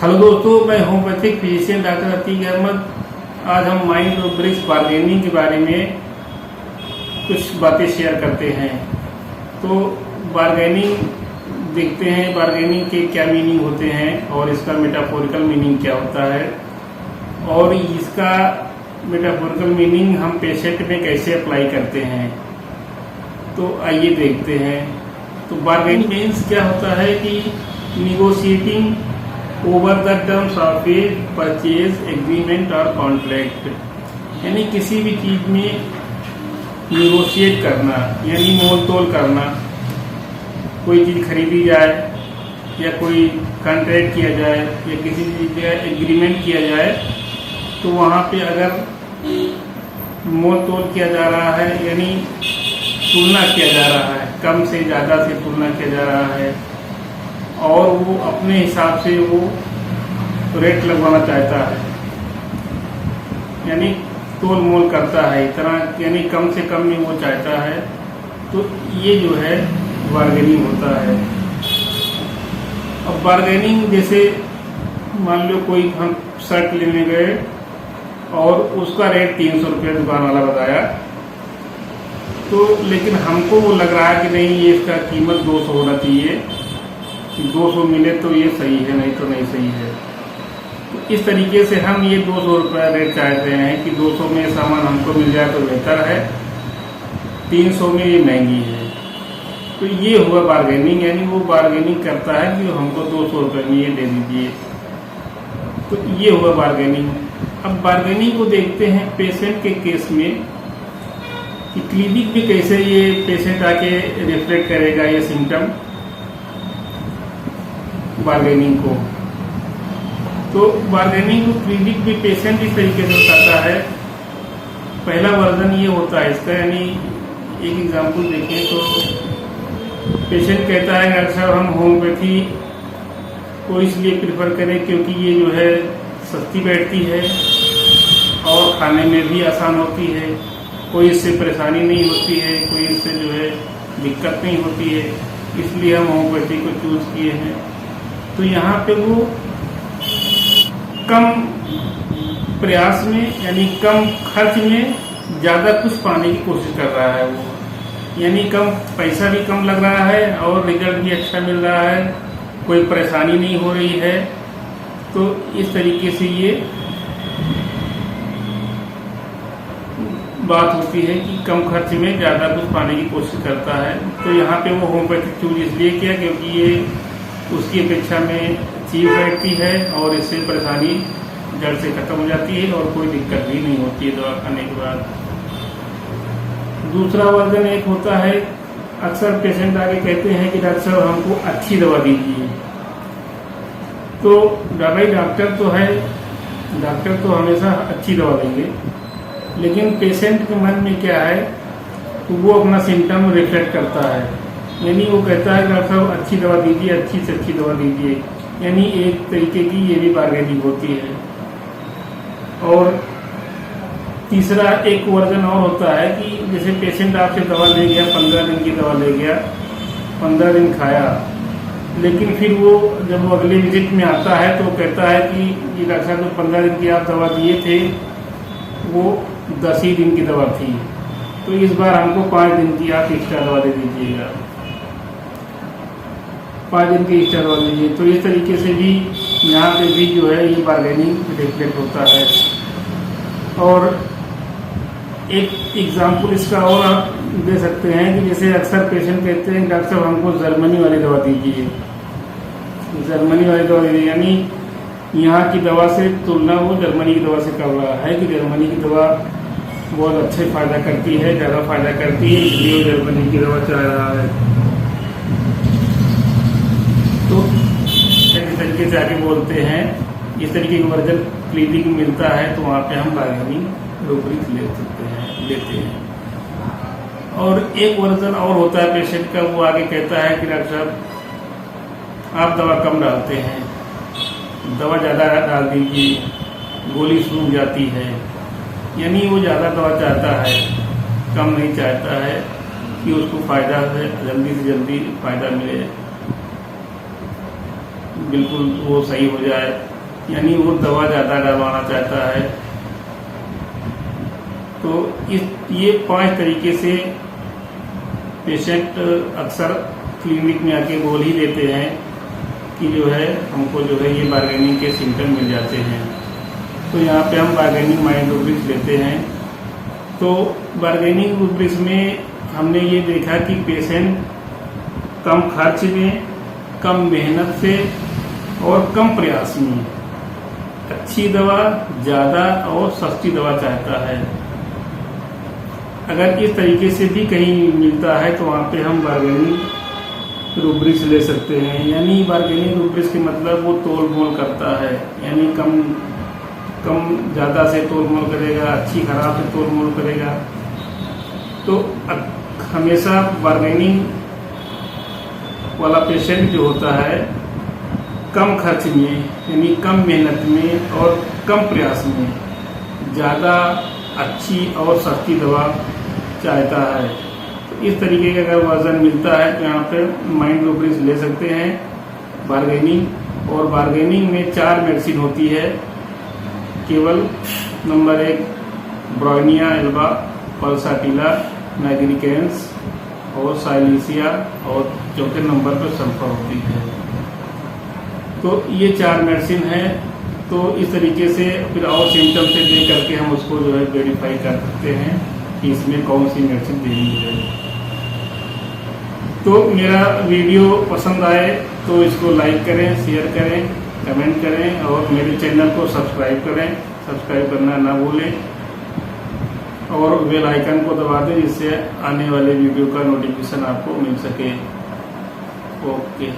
Hello दोस्तों, मैं homeopathic physician doctor Atiq Ahmad. आज हम माइंड और ब्रिज बार्गेनिंग के बारे में कुछ बातें शेयर करते हैं। तो बार्गेनिंग देखते हैं, बार्गेनिंग के क्या मीनिंग होते हैं और इसका मेटाफोरिकल मीनिंग क्या होता है, और इसका मेटाफोरिकल मीनिंग हम पेशेंट में कैसे अप्लाई करते हैं। तो आइए देखते हैं। तो बार्गेनिंग मीन्स क्या होता है कि negotiating over the terms of A purchase agreement और कॉन्ट्रैक्ट, यानी किसी भी चीज में निगोशिएट करना यानी मोल तोल करना। कोई चीज खरीदी जाए या कोई कॉन्ट्रैक्ट किया जाए या किसी चीज का एग्रीमेंट किया जाए, तो वहाँ पे अगर मोल तोल किया जा रहा है यानी तुलना किया जा रहा है, कम से ज़्यादा से तुलना किया जा रहा है और वो अपने हिसाब से वो रेट लगवाना चाहता है, यानी तोल मोल करता है इतना, यानी कम से कम में वो चाहता है, तो ये जो है बार्गेनिंग होता है। अब बार्गेनिंग जैसे मान लो कोई हम शर्ट लेने गए और उसका रेट 300 रुपये दुकान वाला बताया, तो लेकिन हमको वो लग रहा है कि नहीं, ये इसका कीमत 200 होना चाहिए, 200 मिले तो ये सही है, नहीं तो नहीं सही है। तो इस तरीके से हम ये 200 रुपये रेट चाहते हैं कि 200 में सामान हमको मिल जाए तो बेहतर है, 300 में ये महंगी है। तो ये हुआ बार्गेनिंग, यानी वो बार्गेनिंग करता है कि हमको 200 रुपये में ये दे दीजिए। तो ये हुआ बार्गेनिंग। अब बार्गेनिंग को देखते हैं पेशेंट के केस में कि क्लिनिक में कैसे ये पेशेंट आके रिफ्लेक्ट करेगा ये सिम्टम बार्गेनिंग को। तो बार्गेनिंग को क्लिनिक में पेशेंट इस तरीके से बताता है। पहला वर्जन ये होता है इसका, यानी एक एग्जांपल देखें तो पेशेंट कहता है डॉक्टर साहब हम होम्योपैथी को इसलिए प्रेफर करें क्योंकि ये जो है सस्ती बैठती है और खाने में भी आसान होती है, कोई इससे परेशानी नहीं होती है, कोई इससे जो है दिक्कत नहीं होती है, इसलिए हम होम्योपैथी को चूज किए हैं। तो यहाँ पे वो कम प्रयास में यानी कम खर्च में ज़्यादा कुछ पाने की कोशिश कर रहा है वो, यानी कम पैसा भी कम लग रहा है और रिजल्ट भी अच्छा मिल रहा है, कोई परेशानी नहीं हो रही है। तो इस तरीके से ये बात होती है कि कम खर्च में ज़्यादा कुछ पाने की कोशिश करता है। तो यहाँ पे वो होम्योपैथिक चूज इसलिए किया क्योंकि ये उसकी अपेक्षा में चीप बैठती है और इससे परेशानी जड़ से खत्म हो जाती है और कोई दिक्कत भी नहीं होती है दवा खाने के बाद। दूसरा वर्जन एक होता है, अक्सर पेशेंट आके कहते हैं कि डॉक्टर साहब हमको अच्छी दवा दीजिए। तो भाई डॉक्टर तो है, डॉक्टर तो हमेशा अच्छी दवा देंगे, लेकिन पेशेंट के मन में क्या है तो वो अपना सिम्टम रिफ्लेक्ट करता है, यानी वो कहता है डॉक्टर साहब अच्छी दवा दीजिए, अच्छी से अच्छी दवा दीजिए, यानी एक तरीके की ये भी बार्गेनिंग होती है। और तीसरा एक वर्जन और होता है कि जैसे पेशेंट आपसे दवा ले गया, 15 दिन की दवा ले गया, 15 दिन खाया, लेकिन फिर वो जब वो अगले विजिट में आता है तो कहता है कि डॉक्टर साहब जो 15 दिन की आप दवा दिए थे वो 10 ही दिन की दवा थी, तो इस बार हमको 5 दिन की आप एक्स्ट्रा दवा दे दीजिएगा, 5 दिन की एक्स्ट्रा दवा दीजिए। तो इस तरीके से भी यहाँ पे भी जो है ये बार्गेनिंग रिफ्लेक्ट होता है। और एक एग्जाम्पल इसका और आप दे सकते हैं कि जैसे अक्सर पेशेंट कहते हैं डॉक्टर साहब हमको जर्मनी वाली दवा दीजिए, जर्मनी वाली दवा दीजिए, यानी यहाँ की दवा से तुलना वो जर्मनी की दवा से कर रहा है कि जर्मनी की दवा बहुत अच्छे फायदा करती है, ज़्यादा फायदा करती है, इसलिए वो जर्मनी की दवा चाह रहा है। तो इस तरीके से आगे बोलते हैं, इस तरीके का वर्जन क्लिनिक में मिलता है तो वहाँ पे हम बार्गेनिंग रूब्रिक लेते हैं। और एक वर्जन और होता है पेशेंट का, वो आगे कहता है कि डॉक्टर साहब आप दवा कम डालते हैं, दवा ज़्यादा डाल दीजिए, गोली सूख जाती है, यानी वो ज़्यादा दवा चाहता है, कम नहीं चाहता है कि उसको फ़ायदा जल्दी से जल्दी फ़ायदा मिले, बिल्कुल वो सही हो जाए। यानी वो दवा ज़्यादा डलवाना चाहता है। तो ये 5 तरीके से पेशेंट अक्सर क्लिनिक में आके बोल ही देते हैं कि जो है हमको जो है ये बार्गेनिंग के सिम्टम मिल जाते हैं। तो यहाँ पे हम बार्गेनिंग माइंड रूब्रिक्स लेते हैं। तो बार्गेनिंग रूब्रिक्स में हमने ये देखा कि पेशेंट कम खर्च में, कम मेहनत से और कम प्रयास में अच्छी दवा, ज़्यादा और सस्ती दवा चाहता है। अगर इस तरीके से भी कहीं मिलता है तो वहाँ पे हम बार्गेनिंग रूब्रिक्स ले सकते हैं। यानी बार्गेनिंग रूब्रिक्स के मतलब वो तोल मोल करता है, यानी कम ज़्यादा से तोल मोल करेगा, अच्छी खराब से तोल मोल करेगा। तो हमेशा बार्गेनिंग वाला पेशेंट जो होता है कम खर्च में, यानी कम मेहनत में और कम प्रयास में ज़्यादा अच्छी और सस्ती दवा चाहता है। तो इस तरीके का अगर वर्जन मिलता है तो यहाँ पे माइंड रूब्रिक्स ले सकते हैं बार्गेनिंग। और बार्गेनिंग में 4 मेडिसिन होती है केवल। नंबर 1 ब्रोनिया एल्बा, पल्साटिला, मैग्निकेंस और साइलिसिया, और चौथे नंबर पर सल्फर होती है। तो ये 4 मेडिसिन है। तो इस तरीके से फिर और सिम्टम से देख करके हम उसको जो है वेरीफाई कर सकते हैं कि इसमें कौन सी मेडिसिन देनी है। तो मेरा वीडियो पसंद आए तो इसको लाइक करें, शेयर करें, कमेंट करें और मेरे चैनल को सब्सक्राइब करें। सब्सक्राइब करना ना भूलें और बेल आइकन को दबा दें जिससे आने वाले वीडियो का नोटिफिकेशन आपको मिल सके। ओके।